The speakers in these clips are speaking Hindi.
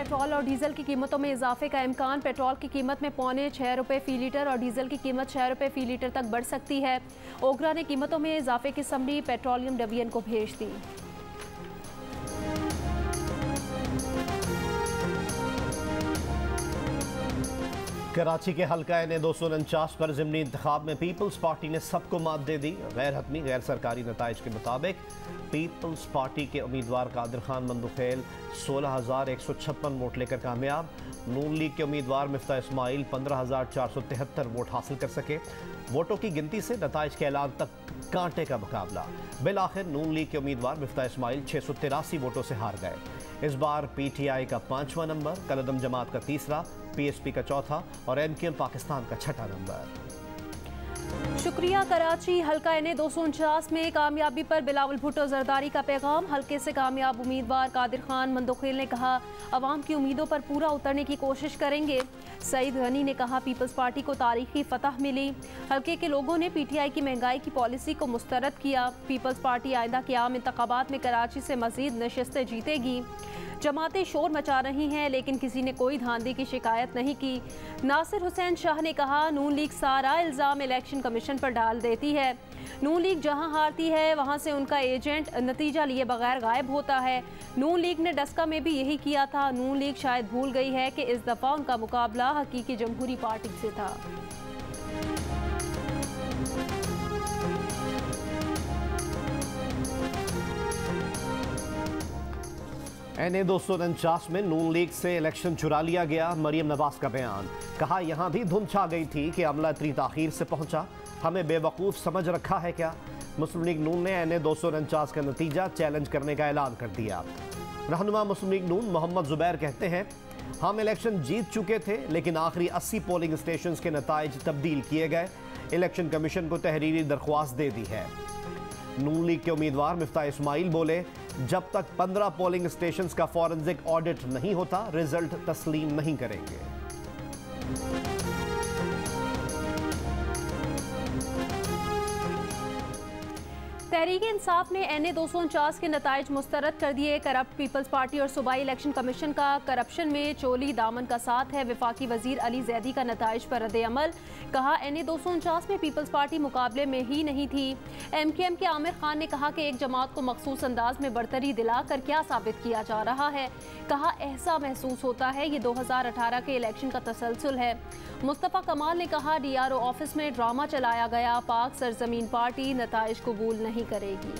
पेट्रोल और डीजल की कीमतों में इजाफे का इम्कान। पेट्रोल की कीमत में ₹6.25 फी लीटर और डीजल की कीमत ₹6 फी लीटर तक बढ़ सकती है। ओगरा ने कीमतों में इजाफे की समरी पेट्रोलियम डिवीजन को भेज दी। कराची के हल्का NA-249 पर ज़िमनी इंतखाब में पीपल्स पार्टी ने सबको मात दे दी। गैर हतमी गैर सरकारी नताइज के मुताबिक पीपल्स पार्टी के उम्मीदवार कादिर खान मंदुखेल 16,156 वोट लेकर कामयाब। नून लीग के उम्मीदवार मिफ्ता इस्माइल 15,473 वोट हासिल कर सके। वोटों की गिनती से नताइज के ऐलान तक कांटे का मुकाबला। बिल आखिर नून लीग के उम्मीदवार मिफ्ता इस्माइल 683 वोटों से हार गए। इस बार PTI का 5वां नंबर, कलदम जमात का 3रा, PSP का 4था और MKM पाकिस्तान का 6ठा नंबर। शुक्रिया। कराची हल्का NA-249 में कामयाबी पर बिलावल भुट्टो जरदारी का पैगाम। हल्के से कामयाब उम्मीदवार कादिर खान मंदुखेल ने कहा, अवाम की उम्मीदों पर पूरा उतरने की कोशिश करेंगे। सईद गनी ने कहा, पीपल्स पार्टी को तारीखी फतह मिली। हल्के के लोगों ने PTI की महंगाई की पॉलिसी को मुस्तरद किया। पीपल्स पार्टी आइंदा के आम इंतखाबात में कराची से मजीद नशिस्तें जीतेगी। जमातें शोर मचा रही हैं लेकिन किसी ने कोई धांधली की शिकायत नहीं की। नासिर हुसैन शाह ने कहा, नून लीग सारा इल्ज़ाम इलेक्शन कमीशन पर डाल देती है। नून लीग जहां हारती है वहां से उनका एजेंट नतीजा लिए बगैर गायब होता है। नून लीग ने डस्का में भी यही किया था। नून लीग शायद भूल गई है कि इस दफ़ा उनका मुकाबला हकीकी जमहूरी पार्टी से था। NA-249 में नून लीग से इलेक्शन चुरा लिया गया। मरियम नवाज का बयान, कहा यहां भी धुंध छा गई थी कि अमला इतनी ताखीर से पहुंचा, हमें बेवकूफ़ समझ रखा है क्या। मुस्लिम लीग नून ने NA-249 का नतीजा चैलेंज करने का ऐलान कर दिया। रहनुमा मुस्लिम लीग नून मोहम्मद जुबैर कहते हैं, हम इलेक्शन जीत चुके थे लेकिन आखिरी 80 पोलिंग स्टेशन के नताइज तब्दील किए गए। इलेक्शन कमीशन को तहरीरी दरख्वास्त दे दी है। नून लीग के उम्मीदवार मिफ्ता इस्माइल बोले, जब तक 15 पोलिंग स्टेशंस का फॉरेंसिक ऑडिट नहीं होता रिजल्ट तस्लीम नहीं करेंगे। तहरीक इंसाफ ने NA-249 के नताइज मुस्तरद कर दिए। करप्ट पीपल्स पार्टी और सूबाई इलेक्शन कमीशन का करप्शन में चोली दामन का साथ है। वफाकी वजीर अली जैदी का नताइज पर रद्द अमल, कहा NA-249 में पीपल्स पार्टी मुकाबले में ही नहीं थी। MKM के आमिर खान ने कहा कि एक जमात को मखसूस अंदाज में बरतरी दिलाकर क्या साबित किया जा रहा है। कहा, ऐसा महसूस होता है ये 2018 के इलेक्शन का तसलसल है। मुस्तफ़ा कमाल ने कहा, DRO ऑफिस में ड्रामा चलाया गया, पाक सरजमीन पार्टी नताइज कबूल नहीं करेगी।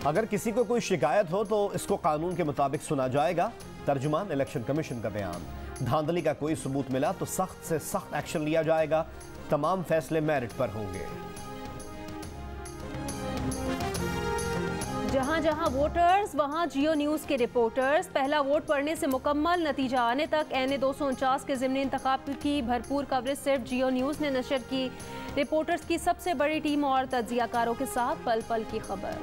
अगर किसी को कोई शिकायत हो तो इसको कानून के मुताबिक सुना जाएगा। तर्जुमान इलेक्शन कमीशन का बयान, धांधली का कोई सबूत मिला तो सख्त से सख्त एक्शन लिया जाएगा। तमाम फैसले मेरिट पर होंगे। जहां जहां वोटर्स वहां जियो न्यूज़ के रिपोर्टर्स। पहला वोट पड़ने से मुकम्मल नतीजा आने तक NA-249 के ज़िमनी इंतखाब की भरपूर कवरेज सिर्फ जियो न्यूज़ ने नशर की। रिपोर्टर्स की सबसे बड़ी टीम और तज्जियाकारों के साथ पल पल की खबर।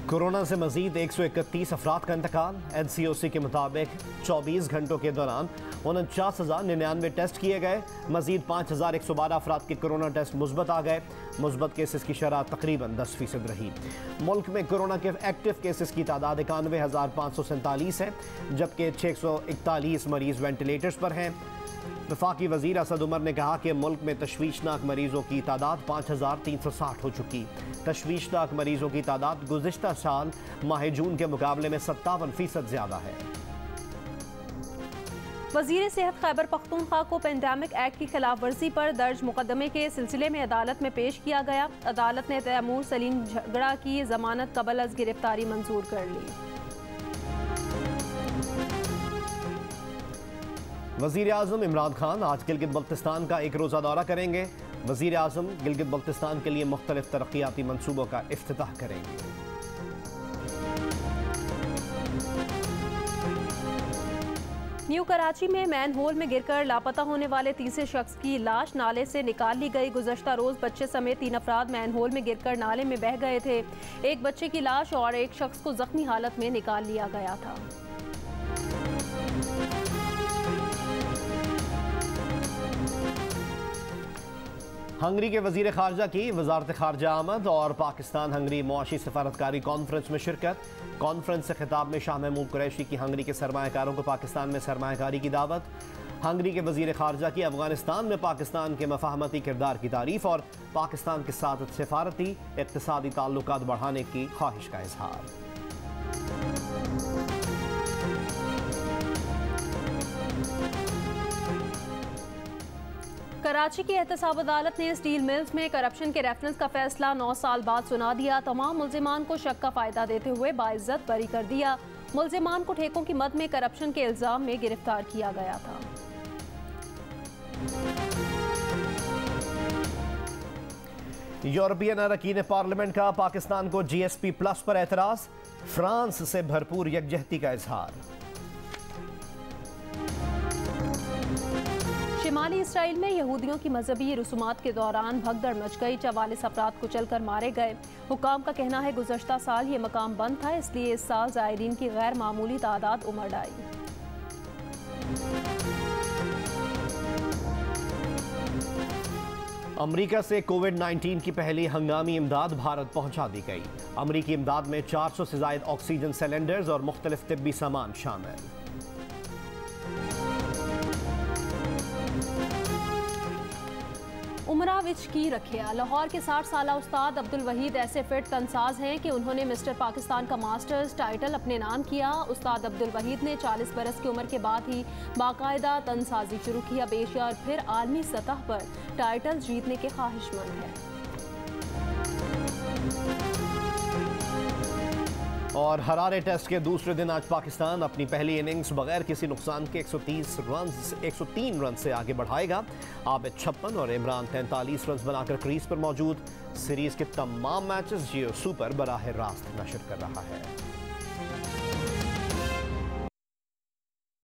कोरोना से मजीद 131 अफराद का इंतकाल। NCOC के मुताबिक 24 घंटों के दौरान 49,099 टेस्ट किए गए। मजीद 5,112 अफराद के कोरोना टेस्ट मुस्बत आ गए। मुस्बत केसेस की शरह तकरीबन 10% रही। मुल्क में कोरोना के एक्टिव केसेस की तादाद 91,547 है, जबकि 641 मरीज वेंटिलेटर्स पर हैं। वफाकी वजीर असद उमर ने कहा कि मुल्क में तशवीशनाक मरीजों की तादाद 5,360 हो चुकी। तशवीशनाक मरीजों की तादाद गुज़िश्ता साल माह जून के मुकाबले में 57% ज़्यादा है। वज़ीर सेहत खैबर पख्तूनख्वा को पेंडेमिक एक्ट की खिलाफ वर्जी पर दर्ज मुकदमे के सिलसिले में अदालत में पेश किया गया। अदालत ने तैमूर सलीम झगड़ा की जमानत कबल अज गिरफ्तारी मंजूर कर ली। वज़ीर आज़म इमरान खान आज गिलगित बल्तिस्तान का एक रोज़ा दौरा करेंगे। वज़ीर आज़म गिलगित बल्तिस्तान के लिए मुख्तलिफ तरक्याती मंसूबों का इफ्तिताह करेंगे। न्यू कराची में मैन होल में गिरकर लापता होने वाले तीसरे शख्स की लाश नाले से निकाल ली गई। गुज़श्ता रोज़ बच्चे समेत 3 अफराद मैन होल में गिरकर नाले में बह गए थे। एक बच्चे की लाश और एक शख्स को जख्मी हालत में निकाल लिया गया था। हंगरी के वजीर खारजा की वजारत खारजा आमद और पाकिस्तान हंगरी मुआशी सफारतकारी कॉन्फ्रेंस में शिरकत। कॉन्फ्रेंस से खिताब में शाह महमूद कुरैशी की हंगरी के सरमायाकारों को पाकिस्तान में सरमायाकारी की दावत। हंगरी के वजीर खारजा की अफगानिस्तान में पाकिस्तान के मफाहमती किरदार की तारीफ और पाकिस्तान के साथ सफारती इक़्तिसादी ताल्लुकात बढ़ाने की ख्वाहिश का इजहार। कराची की एहतसाब अदालत ने स्टील मिल्स में करप्शन के रेफरेंस का फैसला 9 साल बाद सुना दिया। तमाम मुल्जिमान को शक का फायदा देते हुए बाइज्जत बरी कर दिया। मुल्जिमान को ठेकों की मद में करप्शन के इल्जाम में गिरफ्तार किया गया था। यूरोपियन अरकान पार्लियामेंट का पाकिस्तान को GSP प्लस पर एतराज। फ्रांस से भरपूर यकजहती का इजहार। शिमाली इसराइल में यहूदियों की मजहबी रसूमात के दौरान भगदड़ मच गई। 44 अफराद कुचल कर मारे गए। हुकाम का कहना है गुज़श्ता साल ये मकाम बंद था, इसलिए इस साल ज़ायरीन की गैर मामूली तादाद उमड़ आई। अमरीका से कोविड-19 की पहली हंगामी इमदाद भारत पहुंचा दी गई। अमरीकी इमदाद में 400 से ज़ायद ऑक्सीजन सिलेंडर्स और मुख्तलिफ तिब्बी सामान शामिल। उमरा विच की रखिया। लाहौर के 60 साला उस्ताद अब्दुल वहीद ऐसे फिट तनसाज हैं कि उन्होंने मिस्टर पाकिस्तान का मास्टर्स टाइटल अपने नाम किया। उस्ताद अब्दुल वहीद ने 40 बरस की उम्र के बाद ही बाकायदा तनसाजी शुरू किया। बेशर फिर आलमी सतह पर टाइटल जीतने के ख्वाहिशमंद है। और हरारे टेस्ट के दूसरे दिन आज पाकिस्तान अपनी पहली इनिंग्स बगैर किसी नुकसान के 103 रन से आगे बढ़ाएगा। आबिद 56 और इमरान 43 रन बनाकर क्रीज पर मौजूद। सीरीज के तमाम मैचेस जियो सुपर बराह रास्त नशर कर रहा है।